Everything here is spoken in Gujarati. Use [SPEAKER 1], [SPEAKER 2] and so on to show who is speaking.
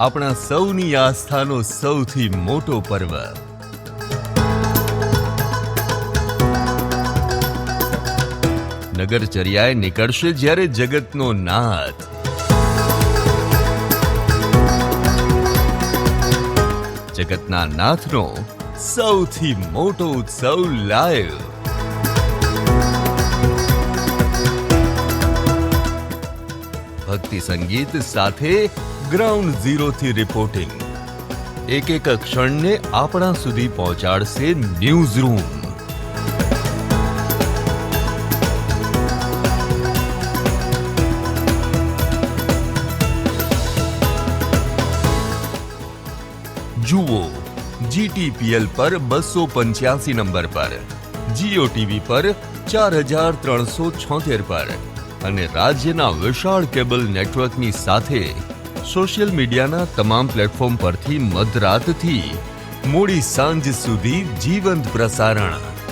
[SPEAKER 1] આપણા સૌની આસ્થાનો સૌથી મોટો પર્વ. નગરચર્યાએ નીકળશે જ્યારે જગતનો નાથ. જગતના નાથનો સૌથી મોટો ઉત્સવ લાઈવ. ભક્તિ સંગીત સાથે ગ્રાઉન્ડ ઝીરોથી રિપોર્ટિંગ. એક એક ક્ષણને આપણા સુધી પહોંચાડશે ન્યૂઝ રૂમ. જુઓ GTPL પર 285 નંબર પર, જીઓ ટીવી પર 4376 પર અને રાજ્યના વિશાળ કેબલ નેટવર્કની સાથે સોશિયલ મીડિયાના તમામ પ્લેટફોર્મ પરથી મધરાતથી મોડી સાંજ સુધી જીવંત પ્રસારણ.